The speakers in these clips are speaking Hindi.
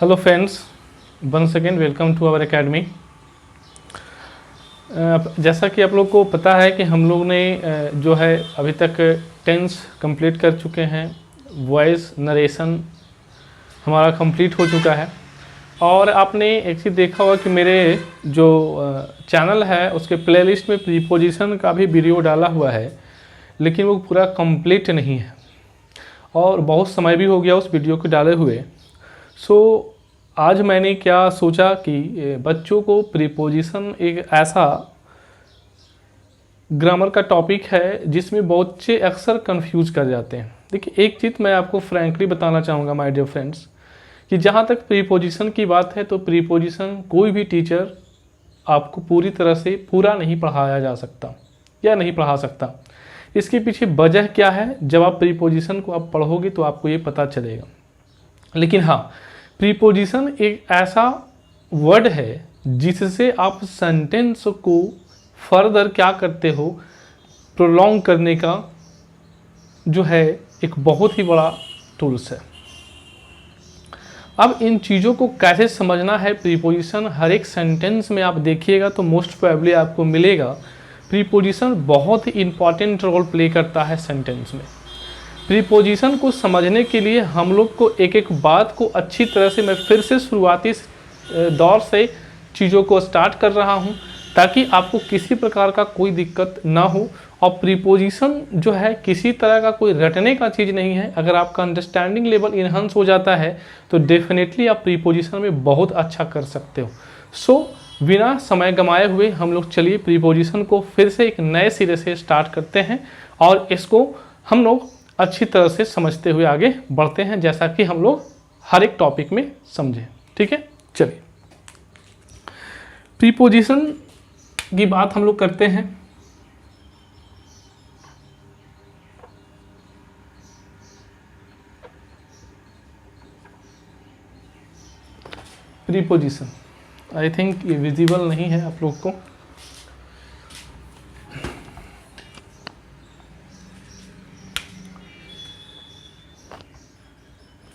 Hello friends, once again welcome to our academy. जैसा कि आप लोग को पता है कि हम लोग ने जो है अभी तक टेंस कंप्लीट कर चुके हैं। वॉइस नरेशन हमारा कंप्लीट हो चुका है और आपने एक चीज़ देखा होगा कि मेरे जो चैनल है उसके प्लेलिस्ट में प्रीपोजिशन का भी वीडियो डाला हुआ है, लेकिन वो पूरा कंप्लीट नहीं है और बहुत समय भी हो गया उस वीडियो को डाले हुए। आज मैंने क्या सोचा कि बच्चों को प्रीपोजिशन एक ऐसा ग्रामर का टॉपिक है जिसमें बहुत बच्चे अक्सर कंफ्यूज कर जाते हैं। देखिए, एक चीज़ मैं आपको फ्रैंकली बताना चाहूँगा माय डियर फ्रेंड्स, कि जहाँ तक प्रीपोजिशन की बात है तो प्रीपोजिशन कोई भी टीचर आपको पूरी तरह से पूरा नहीं पढ़ाया जा सकता या नहीं पढ़ा सकता। इसके पीछे वजह क्या है, जब आप प्रीपोजिशन को आप पढ़ोगे तो आपको ये पता चलेगा। लेकिन हाँ, प्रीपोजिशन एक ऐसा वर्ड है जिससे आप सेंटेंस को फर्दर क्या करते हो, प्रोलॉन्ग करने का जो है एक बहुत ही बड़ा टूल्स है। अब इन चीज़ों को कैसे समझना है, प्रीपोजिशन हर एक सेंटेंस में आप देखिएगा तो मोस्ट प्रोबेबली आपको मिलेगा प्रीपोजिशन बहुत ही इंपॉर्टेंट रोल प्ले करता है सेंटेंस में। प्रीपोजिशन को समझने के लिए हम लोग को एक एक बात को अच्छी तरह से, मैं फिर से शुरुआती दौर से चीज़ों को स्टार्ट कर रहा हूं ताकि आपको किसी प्रकार का कोई दिक्कत ना हो। और प्रीपोजिशन जो है किसी तरह का कोई रटने का चीज़ नहीं है। अगर आपका अंडरस्टैंडिंग लेवल इन्हांस हो जाता है तो डेफिनेटली आप प्रीपोजिशन में बहुत अच्छा कर सकते हो। बिना समय गंवाए हुए हम लोग चलिए प्रीपोजिशन को फिर से एक नए सिरे से स्टार्ट करते हैं और इसको हम लोग अच्छी तरह से समझते हुए आगे बढ़ते हैं, जैसा कि हम लोग हर एक टॉपिक में समझें। ठीक है, चलिए प्रीपोजिशन की बात हम लोग करते हैं। प्रीपोजिशन आई थिंक ये विजिबल नहीं है आप लोग को।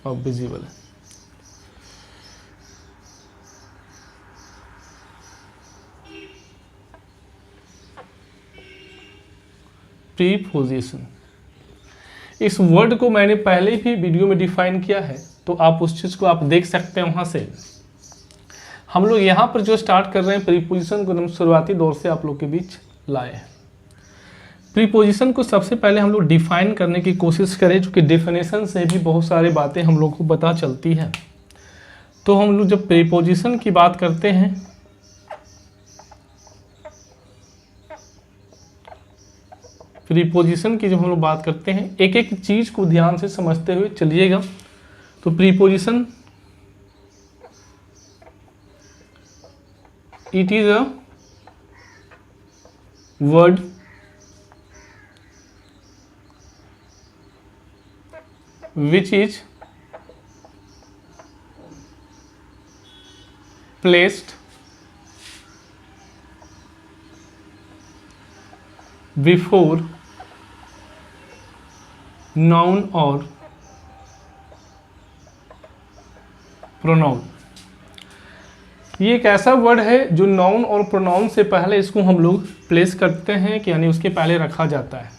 और विजिबल है। प्रीपोजिशन, इस वर्ड को मैंने पहले भी वीडियो में डिफाइन किया है, तो आप उस चीज़ को आप देख सकते हैं। वहाँ से हम लोग यहाँ पर जो स्टार्ट कर रहे हैं प्रीपोजिशन को हम शुरुआती दौर से आप लोग के बीच लाए हैं। प्रीपोजिशन को सबसे पहले हम लोग डिफाइन करने की कोशिश करें, जो कि डेफिनेशन से भी बहुत सारी बातें हम लोग को पता चलती हैं। तो हम लोग जब प्रीपोजिशन की बात करते हैं प्रीपोजिशन की जब हम लोग बात करते हैं, एक एक चीज को ध्यान से समझते हुए चलिएगा। तो preposition it is a word which is placed before noun or pronoun। ये एक ऐसा वर्ड है जो नाउन और प्रोनाउन से पहले इसको हम लोग प्लेस करते हैं, कि यानी उसके पहले रखा जाता है।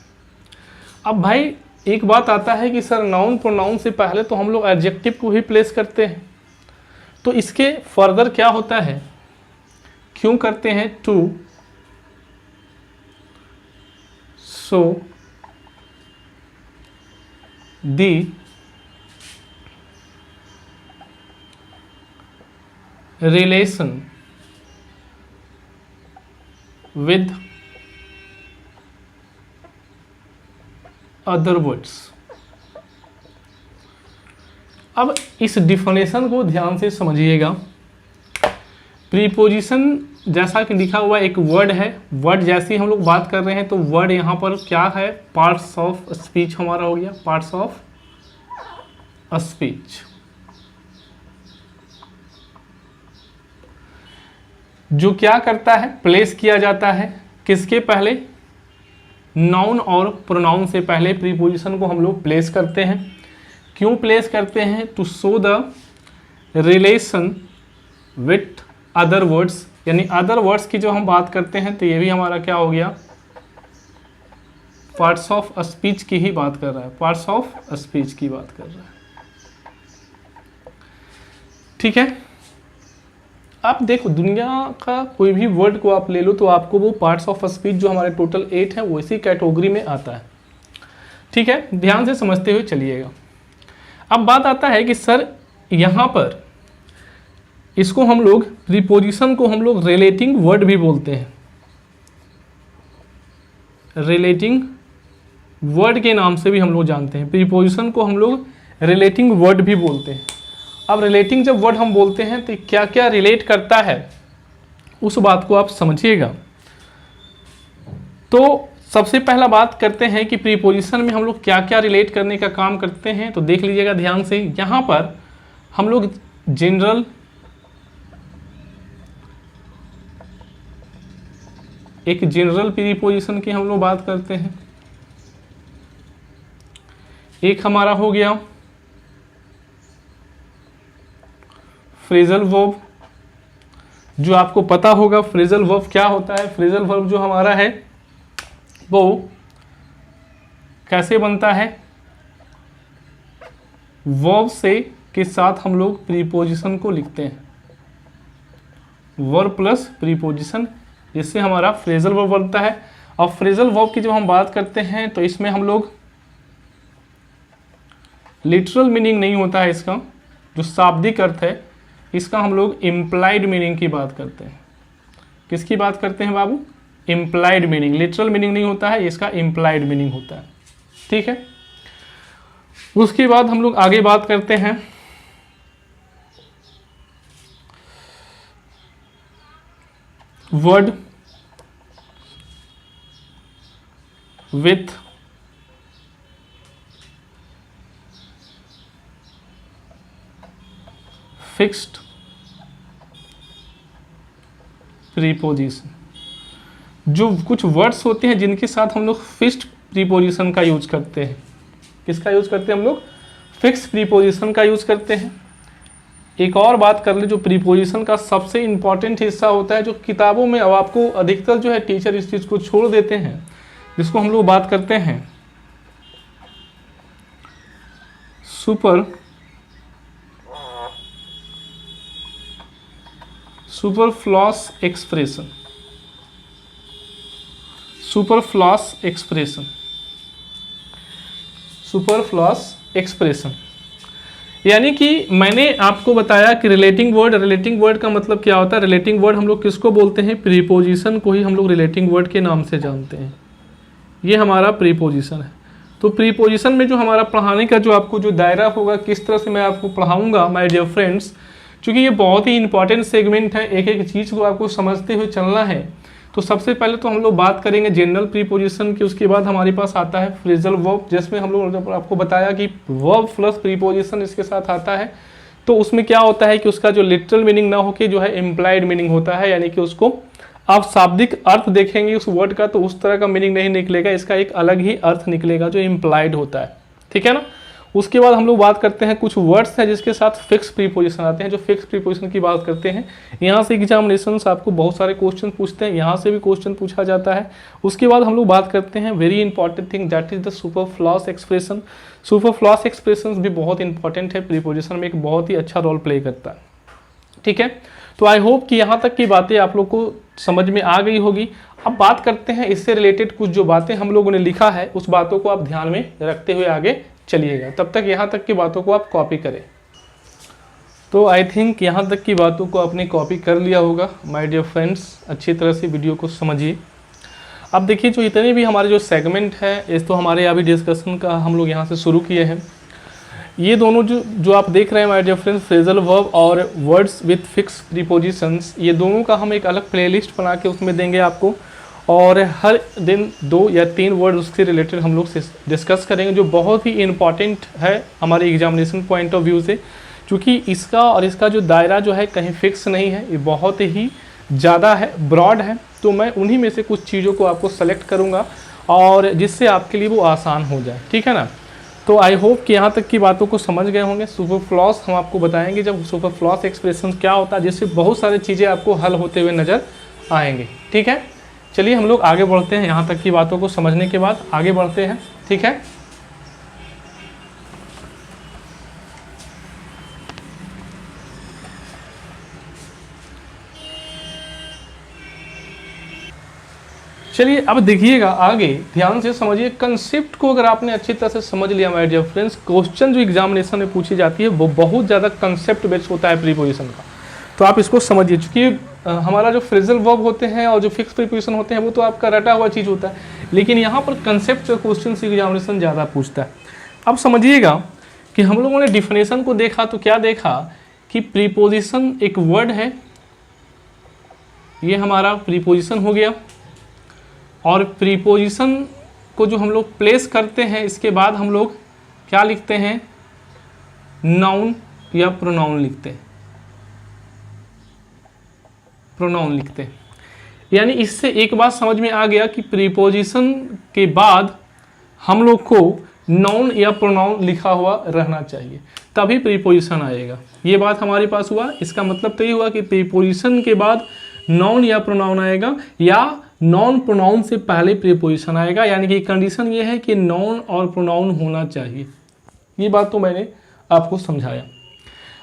अब भाई एक बात आता है कि सर नाउन प्रोनाउन से पहले तो हम लोग एडजेक्टिव को भी प्लेस करते हैं, तो इसके फर्दर क्या होता है, क्यों करते हैं? To show the relation with other words. अब इस डिफिनेशन को ध्यान से समझिएगा। प्रीपोजिशन जैसा कि लिखा हुआ एक वर्ड है, वर्ड जैसी हम लोग बात कर रहे हैं तो वर्ड यहाँ पर क्या है, पार्ट्स ऑफ स्पीच हमारा हो गया, पार्ट्स ऑफ स्पीच। जो क्या करता है, प्लेस किया जाता है किसके पहले, नाउन और प्रोनाउन से पहले प्रीपोजिशन को हम लोग प्लेस करते हैं। क्यों प्लेस करते हैं? To show the relation with other words, यानी अदर वर्ड्स की जो हम बात करते हैं तो ये भी हमारा क्या हो गया, पार्ट्स ऑफ स्पीच की ही बात कर रहा है, पार्ट्स ऑफ स्पीच की बात कर रहा है। ठीक है, आप देखो दुनिया का कोई भी वर्ड को आप ले लो तो आपको वो पार्ट्स ऑफ स्पीच जो हमारे टोटल 8 है वो इसी कैटेगरी में आता है। ठीक है, ध्यान से समझते हुए चलिएगा। अब बात आता है कि सर यहाँ पर इसको हम लोग प्रीपोजिशन को हम लोग रिलेटिंग वर्ड भी बोलते हैं, रिलेटिंग वर्ड के नाम से भी हम लोग जानते हैं। प्रीपोजिशन को हम लोग रिलेटिंग वर्ड भी बोलते हैं। अब रिलेटिंग जब वर्ड हम बोलते हैं तो क्या क्या रिलेट करता है उस बात को आप समझिएगा। तो सबसे पहला बात करते हैं कि प्रीपोजिशन में हम लोग क्या क्या रिलेट करने का काम करते हैं। तो देख लीजिएगा ध्यान से, यहाँ पर हम लोग जनरल, एक जनरल प्रीपोजिशन की हम लोग बात करते हैं। एक हमारा हो गया फ्रेजल वर्ब, जो आपको पता होगा फ्रेजल वर्ब क्या होता है। फ्रेजल वर्ब जो हमारा है वो कैसे बनता है, वर्ब से के साथ हम लोग प्रीपोजिशन को लिखते हैं, वर्ब प्लस प्रीपोजिशन, इससे हमारा फ्रेजल वर्ब बनता है। और फ्रेजल वर्ब की जब हम बात करते हैं तो इसमें हम लोग लिटरल मीनिंग नहीं होता है, इसका जो शाब्दिक अर्थ है इसका हम लोग इम्प्लाइड मीनिंग की बात करते हैं। किसकी बात करते हैं बाबू, इम्प्लाइड मीनिंग, लिटरल मीनिंग नहीं होता है, इसका इम्प्लाइड मीनिंग होता है। ठीक है, उसके बाद हम लोग आगे बात करते हैं वर्ड विथ फिक्स्ड प्रीपोजिशन, जो कुछ वर्ड्स होते हैं जिनके साथ हम लोग फिक्स्ड प्रीपोजिशन का यूज करते हैं। किसका यूज करते हैं हम लोग, फिक्स प्रीपोजिशन का यूज करते हैं। एक और बात कर ले, जो प्रीपोजिशन का सबसे इंपॉर्टेंट हिस्सा होता है, जो किताबों में अब आपको अधिकतर जो है टीचर इस चीज को छोड़ देते हैं, जिसको हम लोग बात करते हैं superfluous expression, superfluous expression, superfluous expression. यानी कि मैंने आपको बताया कि रिलेटिंग वर्ड का मतलब क्या होता है। रिलेटिंग वर्ड हम लोग किसको बोलते हैं, प्रीपोजिशन को ही हम लोग रिलेटिंग वर्ड के नाम से जानते हैं। ये हमारा प्रीपोजिशन है। तो प्रीपोजिशन में जो हमारा पढ़ाने का जो आपको जो दायरा होगा, किस तरह से मैं आपको पढ़ाऊंगा माय डियर फ्रेंड्स, क्योंकि ये बहुत ही इंपॉर्टेंट सेगमेंट है, एक एक चीज़ को आपको समझते हुए चलना है। तो सबसे पहले तो हम लोग बात करेंगे जनरल प्रीपोजिशन की, उसके बाद हमारे पास आता है फ्रेजल वर्ब, जिसमें हम लोग आपको बताया कि वर्ब प्लस प्रीपोजिशन इसके साथ आता है। तो उसमें क्या होता है कि उसका जो लिटरल मीनिंग ना होके जो है इम्प्लाइड मीनिंग होता है, यानी कि उसको आप शाब्दिक अर्थ देखेंगे उस वर्ड का तो उस तरह का मीनिंग नहीं निकलेगा, इसका एक अलग ही अर्थ निकलेगा जो इम्प्लाइड होता है। ठीक है ना। उसके बाद हम लोग बात करते हैं कुछ वर्ड्स हैं जिसके साथ फिक्स प्रीपोजिशन आते हैं। जो फिक्स प्रीपोजिशन की बात करते हैं, यहाँ से एग्जामिनेशंस आपको बहुत सारे क्वेश्चन पूछते हैं, यहाँ से भी क्वेश्चन पूछा जाता है। उसके बाद हम लोग बात करते हैं very important thing, that is the superfluous expression. Superfluous expression भी बहुत इंपॉर्टेंट है, प्रीपोजिशन में एक बहुत ही अच्छा रोल प्ले करता है। ठीक है, तो आई होप कि यहाँ तक की बातें आप लोग को समझ में आ गई होगी। अब बात करते हैं इससे रिलेटेड कुछ जो बातें हम लोगों ने लिखा है, उस बातों को आप ध्यान में रखते हुए आगे चलिएगा। तब तक यहाँ तक की बातों को आप कॉपी करें। तो आई थिंक यहाँ तक की बातों को आपने कॉपी कर लिया होगा माय डियर फ्रेंड्स। अच्छी तरह से वीडियो को समझिए। अब देखिए, जो इतने भी हमारे जो सेगमेंट है, इस तो हमारे अभी डिस्कशन का हम लोग यहाँ से शुरू किए हैं। ये दोनों जो आप देख रहे हैं my dear friends, phrasal verb और वर्ड्स विथ फिक्स प्रीपोजिशंस, ये दोनों का हम एक अलग प्लेलिस्ट बना के उसमें देंगे आपको, और हर दिन 2 या 3 वर्ड उससे रिलेटेड हम लोग डिस्कस करेंगे, जो बहुत ही इम्पॉर्टेंट है हमारे एग्जामिनेशन पॉइंट ऑफ व्यू से। क्योंकि इसका और इसका जो दायरा जो है कहीं फिक्स नहीं है, ये बहुत ही ज़्यादा है, ब्रॉड है। तो मैं उन्हीं में से कुछ चीज़ों को आपको सेलेक्ट करूँगा और जिससे आपके लिए वो आसान हो जाए। ठीक है ना। तो आई होप कि यहाँ तक की बातों को समझ गए होंगे। सुपरफ्लॉस हम आपको बताएंगे जब सुपरफ्लॉस एक्सप्रेशन क्या होता है, जिससे बहुत सारी चीज़ें आपको हल होते हुए नज़र आएंगे। ठीक है, चलिए हम लोग आगे बढ़ते हैं। यहाँ तक की बातों को समझने के बाद आगे बढ़ते हैं। ठीक है, चलिए अब देखिएगा आगे, ध्यान से समझिए। कंसेप्ट को अगर आपने अच्छी तरह से समझ लिया माय डियर फ्रेंड्स, क्वेश्चन जो एग्जामिनेशन में पूछी जाती है वो बहुत ज़्यादा कंसेप्ट बेस्ड होता है प्रीपोजिशन का। तो आप इसको समझिए, क्योंकि हमारा जो फ्रेजल वर्ब होते हैं और जो फिक्स प्रीपोजिशन होते हैं वो तो आपका रटा हुआ चीज़ होता है, लेकिन यहाँ पर कंसेप्ट का क्वेश्चन एग्जामिनेशन ज़्यादा पूछता है। अब समझिएगा कि हम लोगों ने डिफिनेशन को देखा तो क्या देखा कि प्रीपोजिशन एक वर्ड है, ये हमारा प्रीपोजिशन हो गया, और प्रीपोजिशन को जो हम लोग प्लेस करते हैं इसके बाद हम लोग क्या लिखते हैं, नाउन या प्रोनाउन लिखते हैं, प्रोनाउन लिखते हैं। यानी इससे एक बात समझ में आ गया कि प्रीपोजिशन के बाद हम लोग को नाउन या प्रोनाउन लिखा हुआ रहना चाहिए, तभी प्रीपोजिशन आएगा। ये बात हमारे पास हुआ। इसका मतलब तो ये हुआ कि प्रीपोजिशन के बाद नाउन या प्रोनाउन आएगा, या नॉन प्रोनाउन से पहले प्रीपोजिशन आएगा। यानी कि कंडीशन ये है कि नाउन और प्रोनाउन होना चाहिए। ये बात तो मैंने आपको समझाया।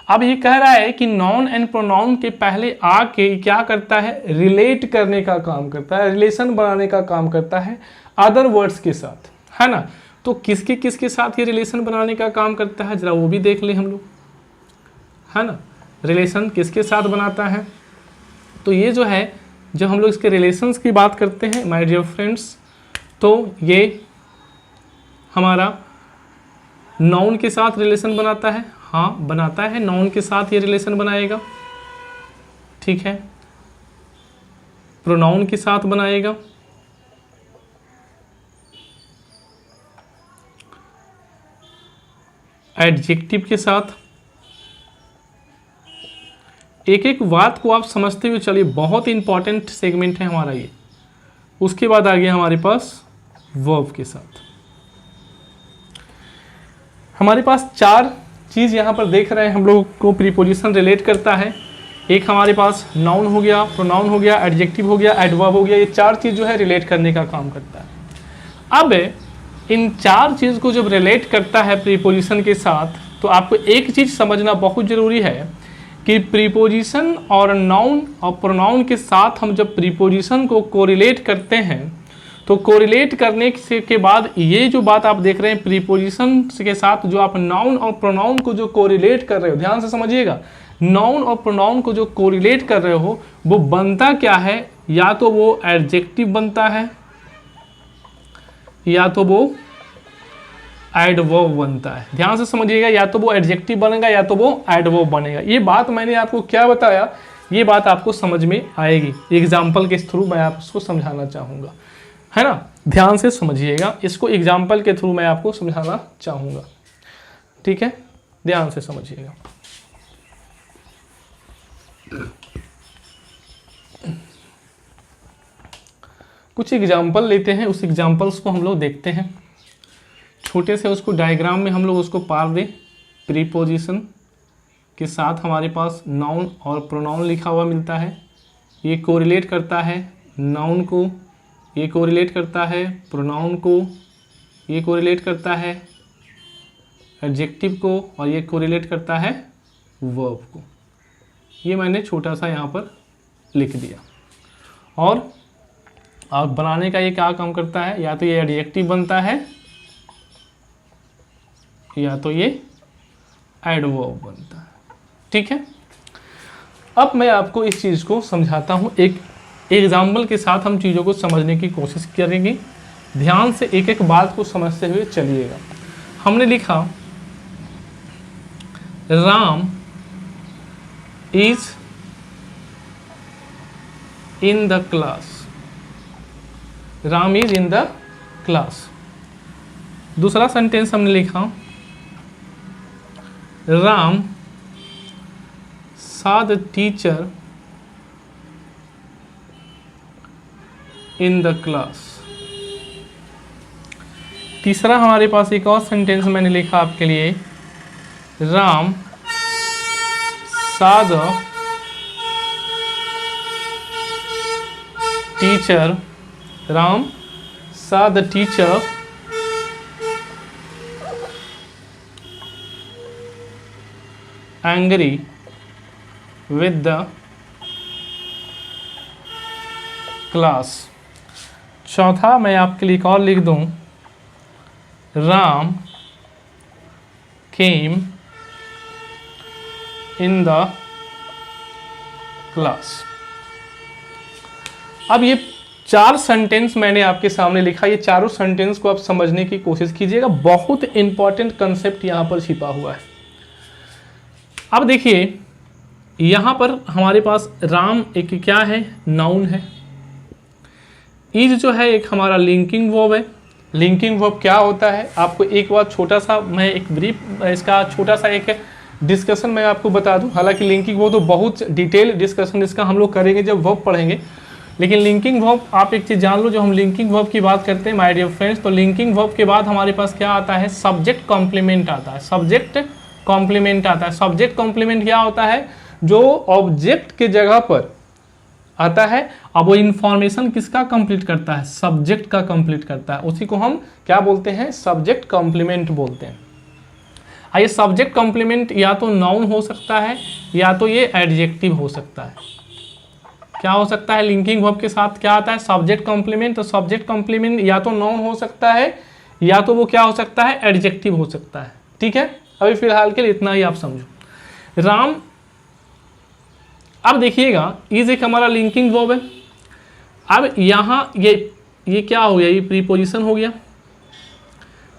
अब ये कह रहा है कि नाउन एंड प्रोनाउन के पहले आके क्या करता है, रिलेट करने का काम करता है, रिलेशन बनाने का काम करता है अदर वर्ड्स के साथ, है ना। तो किसके किसके साथ ये रिलेशन बनाने का काम करता है, जरा वो भी देख ले हम लोग, है ना। रिलेशन किसके साथ बनाता है, तो ये जो है, जब हम लोग इसके रिलेशंस की बात करते हैं माय डियर फ्रेंड्स, तो ये हमारा नाउन के साथ रिलेशन बनाता है। हाँ, बनाता है, नाउन के साथ ये रिलेशन बनाएगा। ठीक है, प्रोनाउन के साथ बनाएगा, एडजेक्टिव के साथ। एक एक बात को आप समझते हुए चलिए, बहुत इंपॉर्टेंट सेगमेंट है हमारा ये। उसके बाद आ गया हमारे पास वर्ब के साथ। हमारे पास चार चीज़ यहाँ पर देख रहे हैं हम लोग को प्रीपोजिशन रिलेट करता है। एक हमारे पास नाउन हो गया, प्रोनाउन हो गया, एडजेक्टिव हो गया, एडवर्ब हो गया। ये चार चीज़ जो है रिलेट करने का काम करता है। अब इन चार चीज़ को जब रिलेट करता है प्रीपोजिशन के साथ, तो आपको एक चीज़ समझना बहुत ज़रूरी है कि प्रीपोजिशन और नाउन और प्रोनाउन के साथ हम जब प्रीपोजिशन को कोरिलेट करते हैं, तो कोरिलेट करने के बाद ये जो बात आप देख रहे हैं प्रीपोजिशन के साथ जो आप नाउन और प्रोनाउन को जो कोरिलेट कर रहे हो, ध्यान से समझिएगा, नाउन और प्रोनाउन को जो कोरिलेट कर रहे हो वो बनता क्या है, या तो वो एडजेक्टिव बनता है या तो वो एडवर्ब बनता है। ध्यान से समझिएगा, या तो वो एडजेक्टिव बनेगा या तो वो एडवर्ब बनेगा। ये बात मैंने आपको क्या बताया, ये बात आपको समझ में आएगी। एग्जाम्पल के थ्रू मैं आपको समझाना चाहूँगा, है ना। ध्यान से समझिएगा, इसको एग्जाम्पल के थ्रू मैं आपको समझाना चाहूँगा। ठीक है, ध्यान से समझिएगा। कुछ एग्जाम्पल लेते हैं, उस एग्जाम्पल्स को हम लोग देखते हैं। छोटे से उसको डायग्राम में हम लोग उसको पार दें। प्रीपोजिशन के साथ हमारे पास नाउन और प्रोनाउन लिखा हुआ मिलता है। ये कोरिलेट करता है नाउन को, ये कोरिलेट करता है प्रोनाउन को, ये कोरिलेट करता है एडजेक्टिव को, और ये कोरिलेट करता है वर्ब को। ये मैंने छोटा सा यहाँ पर लिख दिया। और अब बनाने का ये क्या काम करता है, या तो ये एडजेक्टिव बनता है या तो ये एडवर्ब बनता है। ठीक है, अब मैं आपको इस चीज़ को समझाता हूँ। एक एग्जाम्पल के साथ हम चीज़ों को समझने की कोशिश करेंगे। ध्यान से एक एक बात को समझते हुए चलिएगा। हमने लिखा Ram is in the class, Ram is in the class. दूसरा सेंटेंस हमने लिखा Ram saw the teacher in the class। तीसरा हमारे पास एक और सेंटेंस मैंने लिखा आपके लिए, Ram saw the teacher, Ram saw the teacher angry with the class। चौथा मैं आपके लिए एक और लिख दूं, Ram came in the class। अब ये 4 सेंटेंस मैंने आपके सामने लिखा, ये चारों सेंटेंस को आप समझने की कोशिश कीजिएगा, बहुत इंपॉर्टेंट कंसेप्ट यहां पर छिपा हुआ है। अब देखिए यहां पर हमारे पास राम एक क्या है, नाउन है। इज जो है एक हमारा लिंकिंग वर्ब है। लिंकिंग वर्ब क्या होता है, आपको एक बार छोटा सा मैं एक ब्रीफ इसका छोटा सा एक डिस्कशन मैं आपको बता दूं। हालांकि लिंकिंग वर्ब तो बहुत डिटेल डिस्कशन इसका हम लोग करेंगे जब वर्ब पढ़ेंगे, लेकिन लिंकिंग वर्ब आप एक चीज़ जान लो, जो हम लिंकिंग वर्ब की बात करते हैं माय डियर फ्रेंड्स, तो लिंकिंग वर्ब के बाद हमारे पास क्या आता है, सब्जेक्ट कॉम्प्लीमेंट आता है। सब्जेक्ट कॉम्प्लीमेंट आता है। सब्जेक्ट कॉम्प्लीमेंट क्या होता है, जो ऑब्जेक्ट के जगह पर आता है, अब वो इंफॉर्मेशन किसका कंप्लीट करता है, सब्जेक्ट का कंप्लीट करता है, उसी को हम क्या बोलते हैं, सब्जेक्ट कॉम्प्लीमेंट बोलते हैं। ये सब्जेक्ट कॉम्प्लीमेंट या तो नाउन हो सकता है या तो ये एडजेक्टिव हो सकता है। क्या हो सकता है, लिंकिंग वर्ब के साथ क्या आता है, सब्जेक्ट कॉम्प्लीमेंट। तो सब्जेक्ट कॉम्प्लीमेंट या तो नाउन हो सकता है या तो वो क्या हो सकता है, एडजेक्टिव हो सकता है। ठीक है, अभी फिलहाल के लिए इतना ही आप समझो। राम, अब देखिएगा इज एक हमारा लिंकिंग वर्ब है। अब यहाँ ये क्या हो गया, ये प्रीपोजिशन हो गया।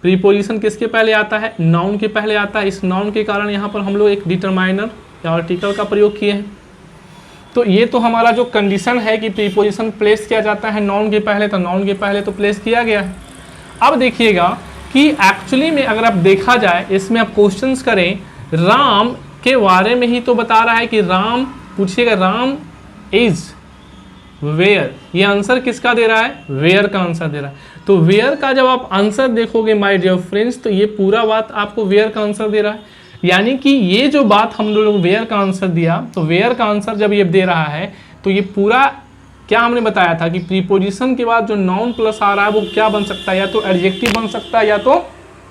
प्रीपोजिशन किसके पहले आता है, नाउन के पहले आता है। इस नाउन के कारण यहाँ पर हम लोग एक डिटरमाइनर या आर्टिकल का प्रयोग किए हैं। तो ये तो हमारा जो कंडीशन है कि प्रीपोजिशन प्लेस किया जाता है नाउन के पहले, तो नाउन के पहले तो प्लेस किया गया है। अब देखिएगा कि एक्चुअली में अगर आप देखा जाए, इसमें आप क्वेश्चंस करें, राम के बारे में ही तो बता रहा है कि राम, पूछिएगा राम इज वेयर, ये आंसर किसका दे रहा है, वेयर का आंसर दे रहा है। तो वेयर का जब आप आंसर देखोगे माय डियर फ्रेंड्स, तो ये पूरा बात आपको वेयर का आंसर दे रहा है। यानी कि ये जो बात हम लोग वेयर का आंसर दिया, तो वेयर का आंसर जब ये दे रहा है, तो ये पूरा क्या हमने बताया था कि प्रीपोजिशन के बाद जो नाउन प्लस आ रहा है वो क्या बन सकता है, या तो एडजेक्टिव बन सकता है या तो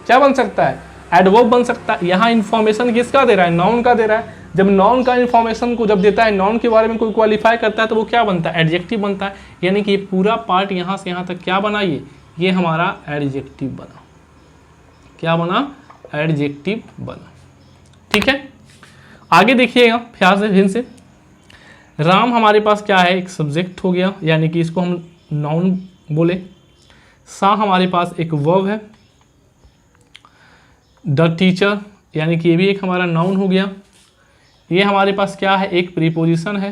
क्या बन सकता है, एडवर्ब बन सकता है। यहाँ इन्फॉर्मेशन किसका दे रहा है, नाउन का दे रहा है। जब नाउन का इन्फॉर्मेशन को जब देता है, नाउन के बारे में कोई क्वालिफाई करता है, तो वो क्या बनता है, एडजेक्टिव बनता है। यानी कि ये पूरा पार्ट यहाँ से यहाँ तक क्या बना, ये हमारा एडजेक्टिव बना। क्या बना, एडजेक्टिव बना। ठीक है, आगे देखिएगा फिर से। राम हमारे पास क्या है, एक सब्जेक्ट हो गया, यानी कि इसको हम नाउन बोले। सा हमारे पास एक वर्ब है। द टीचर, यानी कि ये भी एक हमारा नाउन हो गया। ये हमारे पास क्या है, एक प्रीपोजिशन है।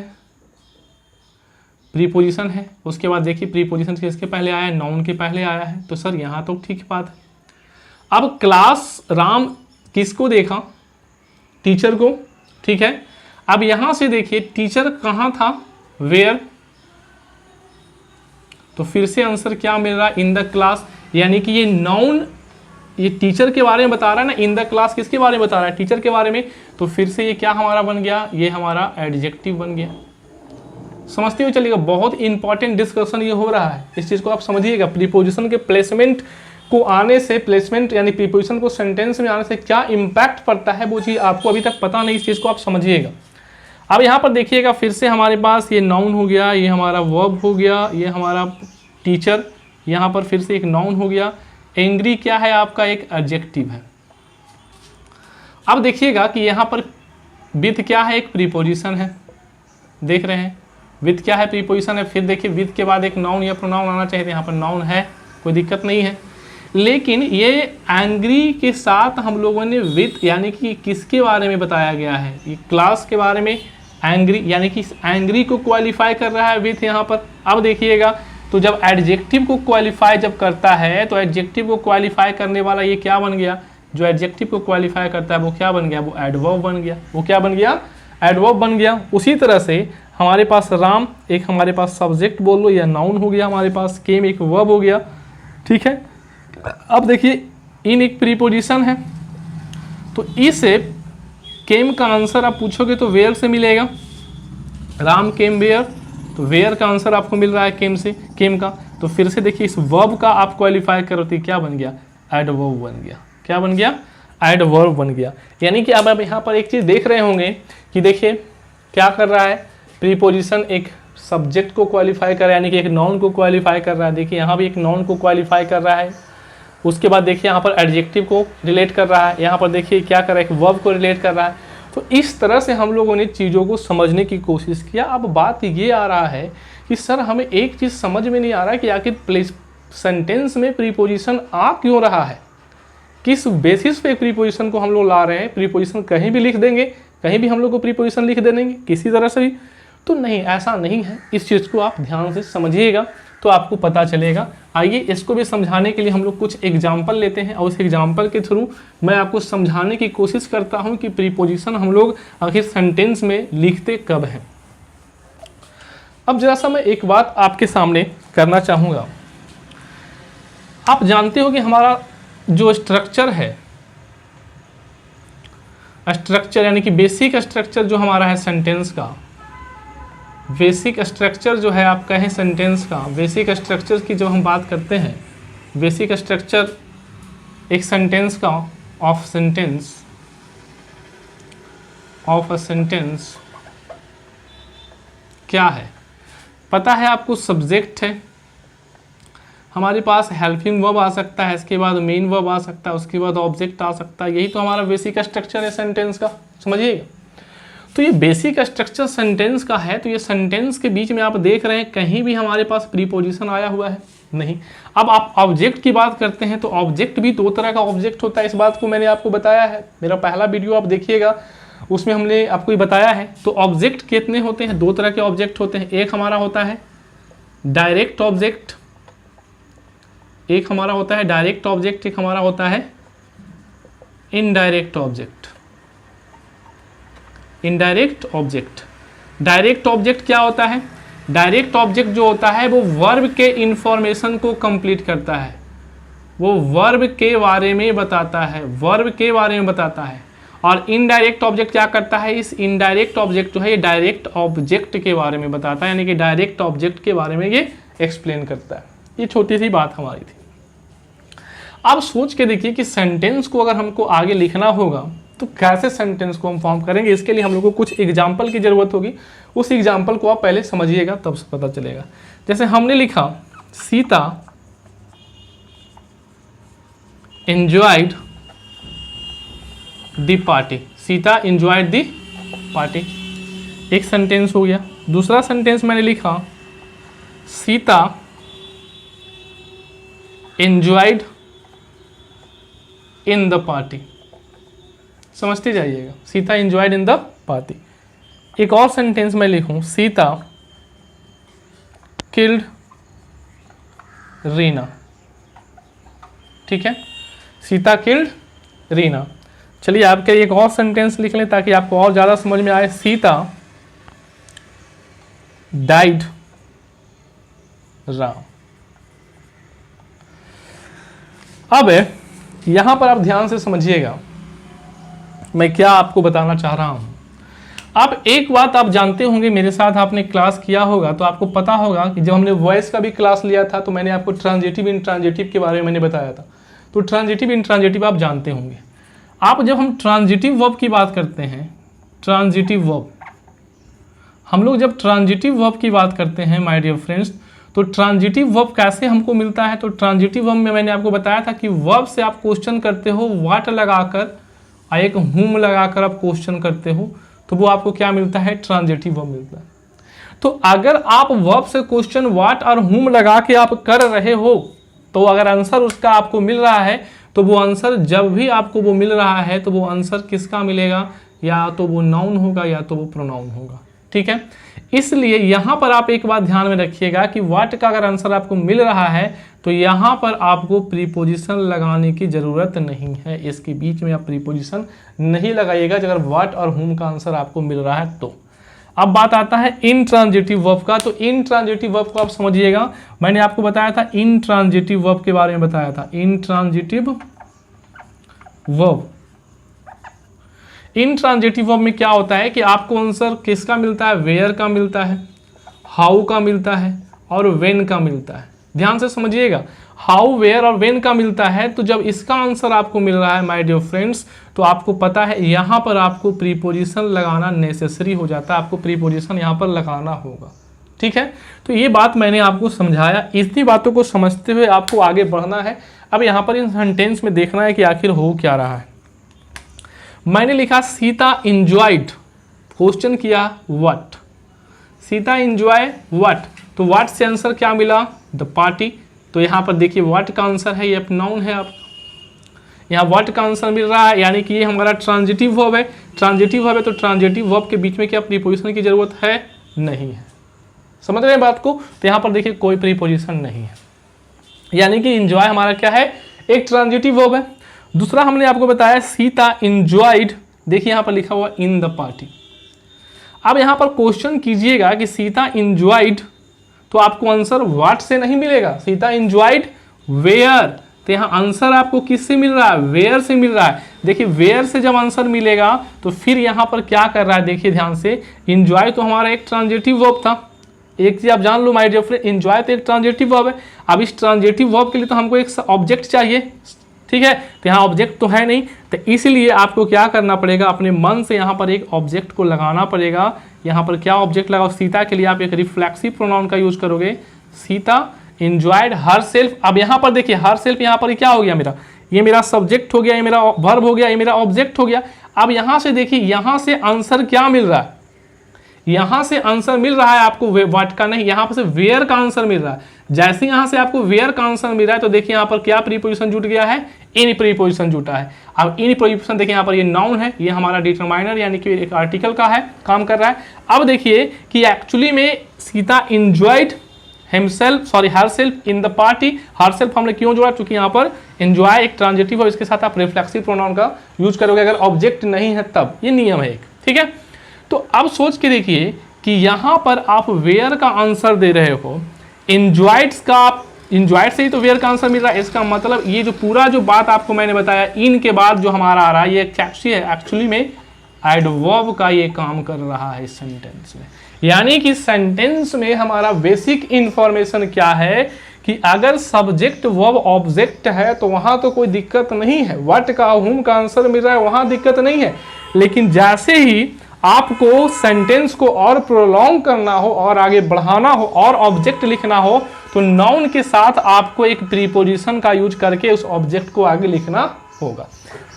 प्रीपोजिशन है, उसके बाद देखिए प्रीपोजिशन किसके पहले आया है, नाउन के पहले आया है। तो सर यहाँ तो ठीक बात है। अब क्लास, राम किसको देखा, टीचर को। ठीक है, अब यहां से देखिए टीचर कहां था, वेयर। तो फिर से आंसर क्या मिल रहा है, इन द क्लास। यानी कि ये नाउन ये टीचर के बारे में बता रहा है ना, इन द क्लास किसके बारे में बता रहा है, टीचर के बारे में। तो फिर से ये क्या हमारा बन गया, ये हमारा एडजेक्टिव बन गया। समझते हुए चलिएगा, बहुत इंपॉर्टेंट डिस्कशन ये हो रहा है, इस चीज को आप समझिएगा। प्रीपोजिशन के प्लेसमेंट को आने से, प्लेसमेंट यानी प्रीपोजिशन को सेंटेंस में आने से क्या इंपैक्ट पड़ता है, वो चीज़ आपको अभी तक पता नहीं, इस चीज़ को आप समझिएगा। अब यहाँ पर देखिएगा फिर से हमारे पास ये नाउन हो गया, ये हमारा वर्ब हो गया, ये हमारा टीचर, यहाँ पर फिर से एक नाउन हो गया। एंग्री क्या है आपका, एक एडजेक्टिव है। अब देखिएगा कि यहाँ पर विथ क्या है, एक प्रीपोजिशन है। देख रहे हैं विथ क्या है, प्रीपोजिशन है। फिर देखिए विथ के बाद एक नाउन या प्रोनाउन आना चाहिए, यहाँ पर नाउन है, कोई दिक्कत नहीं है। लेकिन ये एंग्री के साथ हम लोगों ने विथ, यानी कि किसके बारे में बताया गया है, ये क्लास के बारे में एंग्री, यानी कि एंग्री को क्वालिफाई कर रहा है विथ यहाँ पर। अब देखिएगा, तो जब एडजेक्टिव को क्वालिफाई जब करता है, तो एडजेक्टिव को क्वालिफाई करने वाला ये क्या बन गया, जो एडजेक्टिव को क्वालिफाई करता है वो क्या बन गया, वो एडवर्ब बन गया। वो क्या बन गया, एडवर्ब बन गया। उसी तरह से हमारे पास राम एक हमारे पास सब्जेक्ट बोल लो या नाउन हो गया हमारे पास, केम एक वर्ब हो गया। ठीक है, अब देखिए इन एक प्रीपोजिशन है, तो इस केम का आंसर आप पूछोगे तो वेयर से मिलेगा। राम केम वेयर, तो वेयर का आंसर आपको मिल रहा है केम से, केम का। तो फिर से देखिए इस वर्ब का आप क्वालिफाई करो तो क्या बन गया, एडवर्ब बन गया। क्या बन गया, एडवर्ब बन गया। यानी कि अब आप यहाँ पर एक चीज़ देख रहे होंगे कि देखिए क्या कर रहा है, प्रीपोजिशन एक सब्जेक्ट को क्वालिफाई कर रहा है, यानी कि एक नाउन को क्वालिफाई कर रहा है। देखिए यहाँ भी एक नाउन को क्वालिफाई कर रहा है। उसके बाद देखिए यहाँ पर एडजेक्टिव को रिलेट कर रहा है, यहाँ पर देखिए क्या कर रहा है, एक वर्ब को रिलेट कर रहा है। तो इस तरह से हम लोगों ने चीज़ों को समझने की कोशिश किया। अब बात ये आ रहा है कि सर हमें एक चीज़ समझ में नहीं आ रहा कि आखिर सेंटेंस में प्रीपोजिशन आ क्यों रहा है, किस बेसिस पे प्रीपोजिशन को हम लोग ला रहे हैं। प्रीपोजिशन कहीं भी लिख देंगे, कहीं भी हम लोग को प्रीपोजिशन लिख देंगे किसी तरह से भी, तो नहीं, ऐसा नहीं है। इस चीज़ को आप ध्यान से समझिएगा तो आपको पता चलेगा। आइए इसको भी समझाने के लिए हम लोग कुछ एग्जाम्पल लेते हैं और उस एग्जाम्पल के थ्रू मैं आपको समझाने की कोशिश करता हूं कि प्रीपोजिशन हम लोग आखिर सेंटेंस में लिखते कब हैं। अब जरा सा मैं एक बात आपके सामने करना चाहूँगा। आप जानते हो कि हमारा जो स्ट्रक्चर है, स्ट्रक्चर यानी कि बेसिक स्ट्रक्चर जो हमारा है सेंटेंस का, बेसिक स्ट्रक्चर जो है आपका है सेंटेंस का, बेसिक स्ट्रक्चर की जब हम बात करते हैं, बेसिक स्ट्रक्चर एक सेंटेंस का, ऑफ अ सेंटेंस क्या है, पता है आपको। सब्जेक्ट है, हमारे पास हेल्पिंग वर्ब आ सकता है, इसके बाद मेन वर्ब आ सकता है, उसके बाद ऑब्जेक्ट आ सकता है। यही तो हमारा बेसिक स्ट्रक्चर है सेंटेंस का, समझिएगा। तो ये बेसिक स्ट्रक्चर सेंटेंस का है। तो ये सेंटेंस के बीच में आप देख रहे हैं कहीं भी हमारे पास प्रीपोजिशन आया हुआ है नहीं। अब आप ऑब्जेक्ट की बात करते हैं तो ऑब्जेक्ट भी दो तरह का ऑब्जेक्ट होता है, इस बात को मैंने आपको बताया है। मेरा पहला वीडियो आप देखिएगा, उसमें हमने आपको ये बताया है। तो ऑब्जेक्ट कितने होते हैं, दो तरह के ऑब्जेक्ट होते हैं। एक हमारा होता है डायरेक्ट ऑब्जेक्ट, एक हमारा होता है डायरेक्ट ऑब्जेक्ट, एक हमारा होता है indirect object. Indirect object, direct object क्या होता है, डायरेक्ट ऑब्जेक्ट जो होता है वो वर्ब के इंफॉर्मेशन को कंप्लीट करता है, वो वर्ब के बारे में बताता है, वर्ब के बारे में बताता है। और इनडायरेक्ट ऑब्जेक्ट क्या करता है, इस इनडायरेक्ट ऑब्जेक्ट जो है ये डायरेक्ट ऑब्जेक्ट के बारे में बताता है, यानी कि डायरेक्ट ऑब्जेक्ट के बारे में ये एक्सप्लेन करता है। ये छोटी सी बात हमारी थी। अब सोच के देखिए कि सेंटेंस को अगर हमको आगे लिखना होगा तो कैसे सेंटेंस को हम फॉर्म करेंगे। इसके लिए हम लोग को कुछ एग्जाम्पल की जरूरत होगी। उस एग्जाम्पल को आप पहले समझिएगा तब से पता चलेगा। जैसे हमने लिखा Sita enjoyed the party, Sita enjoyed the party, एक सेंटेंस हो गया। दूसरा सेंटेंस मैंने लिखा Sita enjoyed in the party, समझते जाइएगा, Sita enjoyed in the party. एक और सेंटेंस मैं लिखूं सीता किल्ड रीना, ठीक है, सीता किल्ड रीना। चलिए आपके एक और सेंटेंस लिख लें ताकि आपको और ज़्यादा समझ में आए। सीता डाइड राम। अब यहां पर आप ध्यान से समझिएगा मैं क्या आपको बताना चाह रहा हूं। अब एक बात आप जानते होंगे, मेरे साथ आपने क्लास किया होगा तो आपको पता होगा कि जब हमने वॉइस का भी क्लास लिया था तो मैंने आपको ट्रांजिटिव इंट्रांजिटिव के बारे में मैंने बताया था। तो ट्रांजिटिव इंट्रांजिटिव आप जानते होंगे। आप जब हम ट्रांजिटिव वर्ब की बात करते हैं, ट्रांजिटिव वर्ब, हम लोग जब ट्रांजिटिव वर्ब की बात करते हैं माय डियर फ्रेंड्स, तो ट्रांजिटिव वर्ब कैसे हमको मिलता है। तो ट्रांजिटिव वर्ब में मैंने आपको बताया था कि वर्ब से आप क्वेश्चन करते हो व्हाट लगाकर, एक हुम लगाकर आप क्वेश्चन करते हो, तो वो आपको क्या मिलता है, ट्रांजिटिव वर्ब मिलता है। तो अगर आप वर्ब से क्वेश्चन व्हाट और हुम लगा के आप कर रहे हो तो अगर आंसर उसका आपको मिल रहा है तो वो आंसर, जब भी आपको वो मिल रहा है तो वो आंसर किसका मिलेगा, या तो वो नाउन होगा या तो वो प्रोनाउन होगा, ठीक है। इसलिए यहाँ पर आप एक बात ध्यान में रखिएगा कि व्हाट का अगर आंसर आपको मिल रहा है तो यहाँ पर आपको प्रीपोजिशन लगाने की ज़रूरत नहीं है, इसके बीच में आप प्रीपोजिशन नहीं लगाइएगा अगर व्हाट और हुम का आंसर आपको मिल रहा है तो। अब बात आता है इनट्रांजिटिव वर्ब का। तो इनट्रांजिटिव वर्ब को आप समझिएगा, मैंने आपको बताया था इनट्रांजिटिव वर्ब के बारे में बताया था। इनट्रांजिटिव वर्ब, इनट्रांजिटिव वर्ब में क्या होता है कि आपको आंसर किसका मिलता है, वेयर का मिलता है, हाउ का मिलता है और व्हेन का मिलता है। ध्यान से समझिएगा, हाउ, वेयर और व्हेन का मिलता है। तो जब इसका आंसर आपको मिल रहा है माय डियर फ्रेंड्स, तो आपको पता है यहाँ पर आपको प्रीपोजिशन लगाना नेसेसरी हो जाता है, आपको प्रीपोजिशन यहाँ पर लगाना होगा। ठीक है, तो ये बात मैंने आपको समझाया। इतनी बातों को समझते हुए आपको आगे बढ़ना है। अब यहाँ पर इन सेंटेंस में देखना है कि आखिर हो क्या रहा है। मैंने लिखा सीता इंजॉयड, क्वेश्चन किया व्हाट, सीता इंजॉय व्हाट, तो व्हाट से आंसर क्या मिला, द पार्टी। तो यहाँ पर देखिए व्हाट का आंसर है, ये नाउन है, आप यहाँ व्हाट का आंसर मिल रहा है, यानी कि ये हमारा ट्रांजिटिव वर्ब है। ट्रांजिटिव वर्ब है तो ट्रांजिटिव वर्ब के बीच में क्या प्रीपोजिशन की जरूरत है, नहीं है। समझ रहे हैं बात को। तो यहाँ पर देखिए कोई प्रीपोजिशन नहीं है, यानी कि इंजॉय हमारा क्या है, एक ट्रांजिटिव वर्ब है। दूसरा हमने आपको बताया सीता इंजॉयड, देखिए यहाँ पर लिखा हुआ इन द पार्टी। अब यहाँ पर क्वेश्चन कीजिएगा कि सीता इंजॉयड, तो आपको आंसर व्हाट से नहीं मिलेगा, सीता इंजॉयड वेयर। तो यहाँ आंसर आपको किससे मिल रहा है, वेयर से मिल रहा है। देखिए वेयर से जब आंसर मिलेगा तो फिर यहाँ पर क्या कर रहा है, देखिए ध्यान से, इंजॉय तो हमारा एक ट्रांजिटिव वर्ब था। एक चीज आप जान लो माय डियर फ्रेंड, इंजॉय तो एक ट्रांजिटिव वर्ब है। अब इस ट्रांजिटिव वर्ब के लिए तो हमको एक ऑब्जेक्ट चाहिए, ठीक है, तो यहाँ ऑब्जेक्ट तो है नहीं, तो इसलिए आपको क्या करना पड़ेगा, अपने मन से यहाँ पर एक ऑब्जेक्ट को लगाना पड़ेगा। यहाँ पर क्या ऑब्जेक्ट लगाओ, सीता के लिए आप एक रिफ्लेक्सिव प्रोनाउन का यूज करोगे, सीता इंजॉयड हर सेल्फ। अब यहाँ पर देखिए हर सेल्फ, यहाँ पर क्या हो गया मेरा, ये मेरा सब्जेक्ट हो गया, ये मेरा वर्ब हो गया, ये मेरा ऑब्जेक्ट हो गया। अब यहाँ से देखिए, यहाँ से आंसर क्या मिल रहा है, यहाँ से आंसर मिल रहा है आपको व्हाट का नहीं, यहाँ पर से वेयर का आंसर मिल रहा है। जैसे यहाँ से आपको वेयर का आंसर मिल रहा है तो देखिए यहाँ पर क्या प्रीपोजिशन जुट गया है, इन प्रीपोजिशन जुटा है। अब इन प्रीपोजिशन देखिए यहाँ पर ये नाउन है, ये हमारा डिटरमाइनर यानी कि एक आर्टिकल का है, काम कर रहा है। अब देखिए कि एक्चुअली में Sita enjoyed himself, sorry herself in the party. Herself हमने क्यों जोड़ा, क्योंकि यहाँ पर एंजॉय एक ट्रांजिटिव है, इसके साथ आप रिफ्लेक्सिव प्रोनाउन का यूज करोगे अगर ऑब्जेक्ट नहीं है तब, ये नियम है एक, ठीक है। तो अब सोच के देखिए कि यहाँ पर आप वेयर का आंसर दे रहे हो, इंजॉयड्स का, आप इंजॉयड से ही तो वेयर का आंसर मिल रहा है। इसका मतलब ये जो पूरा जो बात आपको मैंने बताया, इन के बाद जो हमारा आ रहा है ये एक्चुअली में एडवर्ब का ये काम कर रहा है इस सेंटेंस में। यानी कि सेंटेंस में हमारा बेसिक इंफॉर्मेशन क्या है कि अगर सब्जेक्ट वर्ब ऑब्जेक्ट है तो वहां तो कोई दिक्कत नहीं है, व्हाट का हुम का आंसर मिल रहा है वहां दिक्कत नहीं है। लेकिन जैसे ही आपको सेंटेंस को और प्रोलॉन्ग करना हो और आगे बढ़ाना हो और ऑब्जेक्ट लिखना हो तो नाउन के साथ आपको एक प्रीपोजिशन का यूज करके उस ऑब्जेक्ट को आगे लिखना होगा।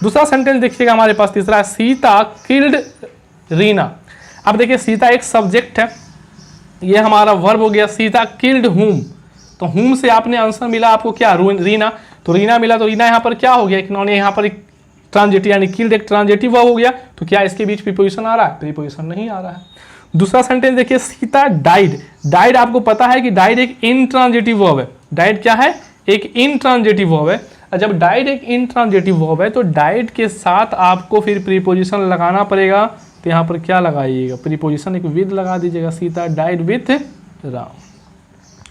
दूसरा सेंटेंस देखिएगा हमारे पास, तीसरा, सीता किल्ड रीना। अब देखिए सीता एक सब्जेक्ट है, ये हमारा वर्ब हो गया, सीता किल्ड हुम, तो हुम से आपने आंसर मिला आपको क्या, रीना, तो रीना मिला, तो रीना यहाँ पर क्या हो गया, एक नॉन, यहाँ पर ट्रांजिटिव यानी किल्ड एक ट्रांजिटिव वर्ब हो गया, तो क्या इसके बीच प्रीपोजिशन आ रहा है, प्रीपोजिशन नहीं आ रहा है। दूसरा सेंटेंस देखिए, सीता डाइड। डाइड आपको पता है कि डाइड एक इनट्रांजिटिव वर्ब है, डाइड क्या है, एक इनट्रांजिटिव वर्ब है। जब डाइड एक इनट्रांजिटिव वर्ब है तो डाइड के साथ आपको फिर प्रीपोजिशन लगाना पड़ेगा, तो यहाँ पर क्या लगाइएगा, प्रीपोजिशन एक विद लगा दीजिएगा, सीता डाइड विथ राम।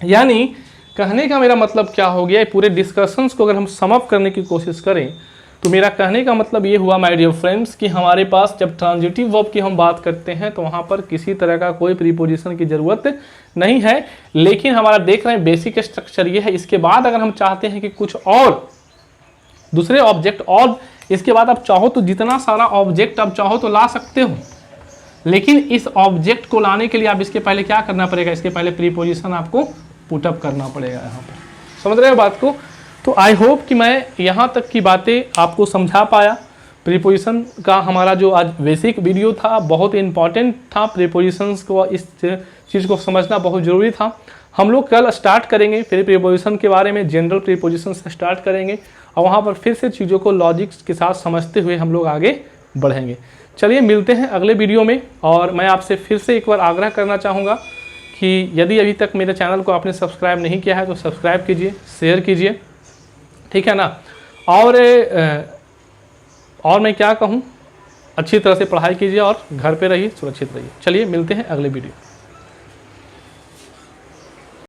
यानी कहने का मेरा मतलब क्या हो गया, पूरे डिस्कशंस को अगर हम सम अप करने की कोशिश करें तो मेरा कहने का मतलब ये हुआ माय डियर फ्रेंड्स कि हमारे पास जब ट्रांजिटिव वर्ब की हम बात करते हैं तो वहाँ पर किसी तरह का कोई प्रीपोजिशन की ज़रूरत नहीं है। लेकिन हमारा देख रहे हैं बेसिक स्ट्रक्चर ये है। इसके बाद अगर हम चाहते हैं कि कुछ और दूसरे ऑब्जेक्ट, और इसके बाद आप चाहो तो जितना सारा ऑब्जेक्ट आप चाहो तो ला सकते हो, लेकिन इस ऑब्जेक्ट को लाने के लिए आप इसके पहले क्या करना पड़ेगा, इसके पहले प्रीपोजिशन आपको पुटअप करना पड़ेगा। यहाँ पर समझ रहे हो बात को। तो आई होप कि मैं यहाँ तक की बातें आपको समझा पाया। प्रीपोजिशन का हमारा जो आज बेसिक वीडियो था बहुत इंपॉर्टेंट था, प्रीपोजिशंस को, इस चीज़ को समझना बहुत ज़रूरी था। हम लोग कल स्टार्ट करेंगे फिर प्रीपोजिशन के बारे में, जनरल प्रीपोजिशन से स्टार्ट करेंगे और वहाँ पर फिर से चीज़ों को लॉजिक्स के साथ समझते हुए हम लोग आगे बढ़ेंगे। चलिए मिलते हैं अगले वीडियो में। और मैं आपसे फिर से एक बार आग्रह करना चाहूँगा कि यदि अभी तक मेरे चैनल को आपने सब्सक्राइब नहीं किया है तो सब्सक्राइब कीजिए, शेयर कीजिए, ठीक है ना। और मैं क्या कहूँ, अच्छी तरह से पढ़ाई कीजिए और घर पे रहिए, सुरक्षित रहिए। चलिए मिलते हैं अगले वीडियो।